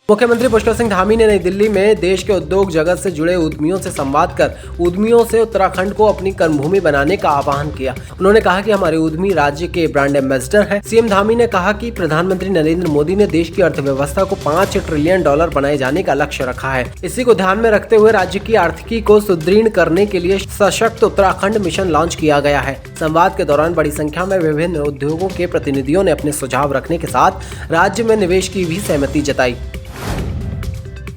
मुख्यमंत्री पुष्कर सिंह धामी ने नई दिल्ली में देश के उद्योग जगत से जुड़े उद्यमियों से संवाद कर उद्यमियों से उत्तराखंड को अपनी कर्मभूमि बनाने का आह्वान किया। उन्होंने कहा कि हमारे उद्यमी राज्य के ब्रांड एम्बेसडर हैं। सीएम धामी ने कहा कि प्रधानमंत्री नरेंद्र मोदी ने देश की अर्थव्यवस्था को $5 ट्रिलियन बनाए जाने का लक्ष्य रखा है। इसी को ध्यान में रखते हुए राज्य की आर्थिकी को सुदृढ़ करने के लिए सशक्त उत्तराखंड मिशन लॉन्च किया गया है। संवाद के दौरान बड़ी संख्या में विभिन्न उद्योगों के प्रतिनिधियों ने अपने सुझाव रखने के साथ राज्य में निवेश की भी सहमति जताई।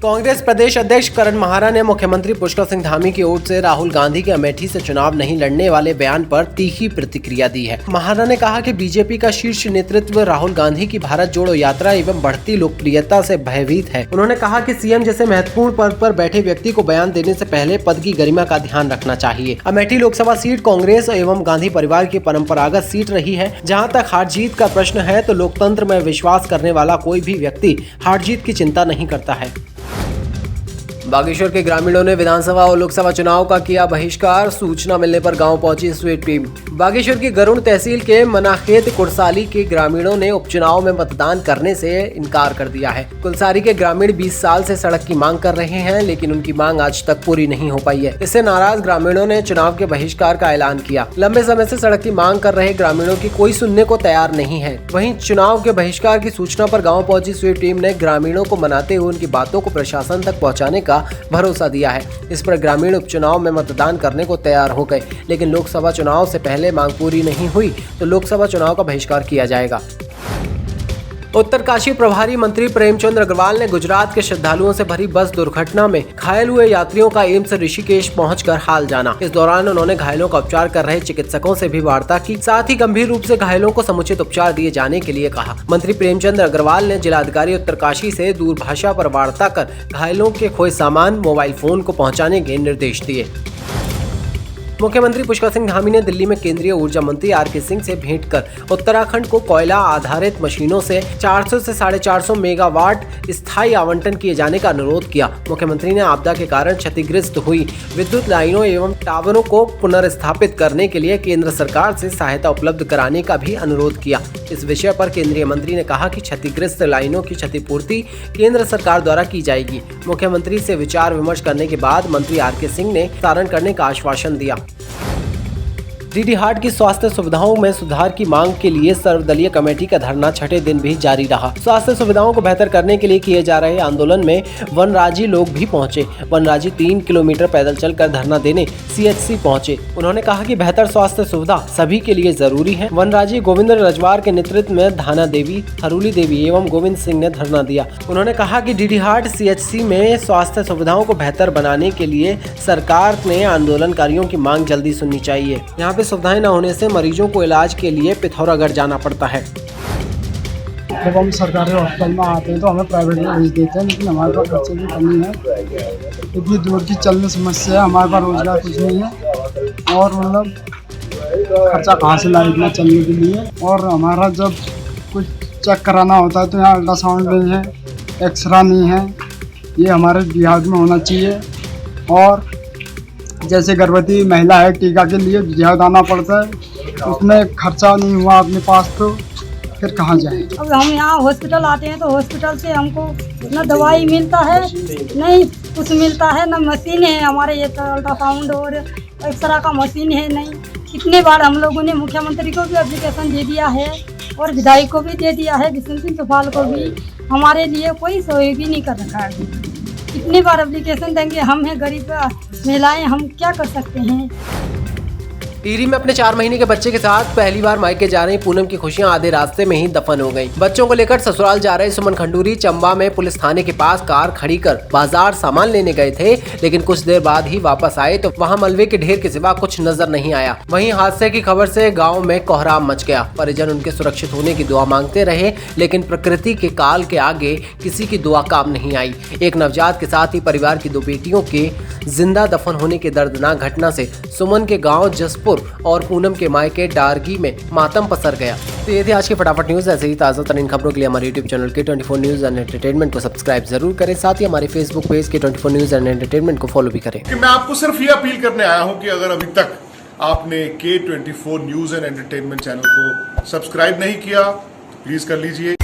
कांग्रेस प्रदेश अध्यक्ष करण महारा ने मुख्यमंत्री पुष्कर सिंह धामी की ओर से राहुल गांधी के अमेठी से चुनाव नहीं लड़ने वाले बयान पर तीखी प्रतिक्रिया दी है। महारा ने कहा कि बीजेपी का शीर्ष नेतृत्व राहुल गांधी की भारत जोड़ो यात्रा एवं बढ़ती लोकप्रियता से भयभीत है। उन्होंने कहा कि सीएम जैसे महत्वपूर्ण पद पर बैठे व्यक्ति को बयान देने से पहले पद की गरिमा का ध्यान रखना चाहिए। अमेठी लोकसभा सीट कांग्रेस एवं गांधी परिवार की परंपरागत सीट रही है। जहाँ तक हार जीत का प्रश्न है तो लोकतंत्र में विश्वास करने वाला कोई भी व्यक्ति हार जीत की चिंता नहीं करता है। बागेश्वर के ग्रामीणों ने विधानसभा और लोकसभा चुनाव का किया बहिष्कार। सूचना मिलने पर गांव पहुंची स्वीप टीम। बागेश्वर की गरुड़ तहसील के मनाखेत कुड़साली के ग्रामीणों ने उपचुनाव में मतदान करने से इनकार कर दिया है। कुलसारी के ग्रामीण 20 साल से सड़क की मांग कर रहे हैं, लेकिन उनकी मांग आज तक पूरी नहीं हो पाई है। इससे नाराज ग्रामीणों ने चुनाव के बहिष्कार का ऐलान किया। लंबे समय से सड़क की मांग कर रहे ग्रामीणों की कोई सुनने को तैयार नहीं है। वहीं चुनाव के बहिष्कार की सूचना पर गाँव पहुंची स्वीप टीम ने ग्रामीणों को मनाते हुए उनकी बातों को प्रशासन तक पहुँचाने का भरोसा दिया है। इस पर ग्रामीण उपचुनाव में मतदान करने को तैयार हो गए, लेकिन लोकसभा चुनाव से पहले मांग पूरी नहीं हुई तो लोकसभा चुनाव का बहिष्कार किया जाएगा। उत्तरकाशी प्रभारी मंत्री प्रेमचंद अग्रवाल ने गुजरात के श्रद्धालुओं से भरी बस दुर्घटना में घायल हुए यात्रियों का एम्स ऋषिकेश पहुंचकर हाल जाना। इस दौरान उन्होंने घायलों का उपचार कर रहे चिकित्सकों से भी वार्ता की, साथ ही गंभीर रूप से घायलों को समुचित उपचार दिए जाने के लिए कहा। मंत्री प्रेमचंद अग्रवाल ने जिलाधिकारी उत्तरकाशी से दूरभाषा पर वार्ता कर घायलों के खोए सामान, मोबाइल फोन को पहुँचाने के निर्देश दिए। मुख्यमंत्री पुष्कर सिंह धामी ने दिल्ली में केंद्रीय ऊर्जा मंत्री आर.के. सिंह से भेंट कर उत्तराखंड को कोयला आधारित मशीनों से 400 से 450 मेगावाट स्थायी आवंटन किए जाने का अनुरोध किया। मुख्यमंत्री ने आपदा के कारण क्षतिग्रस्त हुई विद्युत लाइनों एवं टावरों को पुनर्स्थापित करने के लिए केंद्र सरकार से सहायता उपलब्ध कराने का भी अनुरोध किया। इस विषय पर केंद्रीय मंत्री ने कहा कि क्षतिग्रस्त लाइनों की क्षतिपूर्ति केंद्र सरकार द्वारा की जाएगी। मुख्यमंत्री से विचार विमर्श करने के बाद मंत्री आर.के. सिंह ने निस्तारण करने का आश्वासन दिया। डीडी हाट की स्वास्थ्य सुविधाओं में सुधार की मांग के लिए सर्वदलीय कमेटी का धरना छठे दिन भी जारी रहा। स्वास्थ्य सुविधाओं को बेहतर करने के लिए किए जा रहे आंदोलन में वनराजी लोग भी पहुंचे। वनराजी 3 किलोमीटर पैदल चलकर धरना देने CHC पहुंचे। उन्होंने कहा कि बेहतर स्वास्थ्य सुविधा सभी के लिए जरूरी है। वनराजी गोविंद रजवार के नेतृत्व में धाना देवी, हरुली देवी एवं गोविंद सिंह ने धरना दिया। उन्होंने कहा कि डीडी हाट CHC में स्वास्थ्य सुविधाओं को बेहतर बनाने के लिए सरकार ने आंदोलनकारियों की मांग जल्दी सुननी चाहिए। यहाँ पे सुविधाएं न होने से मरीजों को इलाज के लिए पिथौरागढ़ जाना पड़ता है। जब हम सरकारी हॉस्पिटल में आते हैं तो हमें प्राइवेट में भेज देते हैं, लेकिन हमारे पास खर्चे की कमी है। इतनी दूर की चलने समस्या है, हमारे पास रोजगार कुछ नहीं है और मतलब खर्चा कहाँ से लाए इतना चलने के लिए। और हमारा जब कुछ चेक कराना होता है तो यहाँ अल्ट्रासाउंड नहीं है, एक्सरा नहीं है। ये हमारे बिहार में होना चाहिए। और जैसे गर्भवती महिला है, टीका के लिए बिहार आना पड़ता है, उसमें खर्चा नहीं हुआ अपने पास तो फिर कहाँ जाए। अब हम यहाँ हॉस्पिटल आते हैं तो हॉस्पिटल से हमको न दवाई मिलता है, नहीं कुछ मिलता है, न मशीन है हमारे ये अल्ट्रासाउंड और एक्सरा का मशीन है नहीं। कितने बार हम लोगों ने मुख्यमंत्री को भी एप्लीकेशन दे दिया है और विधायक को भी दे दिया है, बिशन सिंह चौपाल को भी। हमारे लिए कोई सहयोगी नहीं कर रखा है। कितनी बार एप्लीकेशन देंगे, हम हैं गरीब महिलाएं, हम क्या कर सकते हैं। टिहरी में अपने 4 महीने के बच्चे के साथ पहली बार मायके जा रही पूनम की खुशियां आधे रास्ते में ही दफन हो गईं। बच्चों को लेकर ससुराल जा रहे सुमन खंडूरी चंबा में पुलिस थाने के पास कार खड़ी कर बाजार सामान लेने गए थे, लेकिन कुछ देर बाद ही वापस आए तो वहां मलबे के ढेर के सिवा कुछ नजर नहीं आया। वहीं हादसे की खबर से गाँव में कोहराम मच गया। परिजन उनके सुरक्षित होने की दुआ मांगते रहे, लेकिन प्रकृति के काल के आगे किसी की दुआ काम नहीं आई। एक नवजात के साथ ही परिवार की 2 बेटियों के जिंदा दफन होने की दर्दनाक घटना से सुमन के गाँव जसपुर और पूनम के मायके डारगी में मातम पसर गया। तो ये थी आज की फटाफट न्यूज। ऐसे ही ताज़ा तरीन खबरों के लिए हमारे YouTube चैनल के 24 न्यूज एंड एंटरटेनमेंट को सब्सक्राइब जरूर करें। साथ ही हमारे Facebook पेज के 24 न्यूज एंड एंटरटेनमेंट को फॉलो भी करें। मैं आपको सिर्फ ये अपील करने आया हूँ कि अगर अभी तक आपने K24 news and entertainment channel को सब्सक्राइब नहीं किया तो प्लीज कर लीजिए।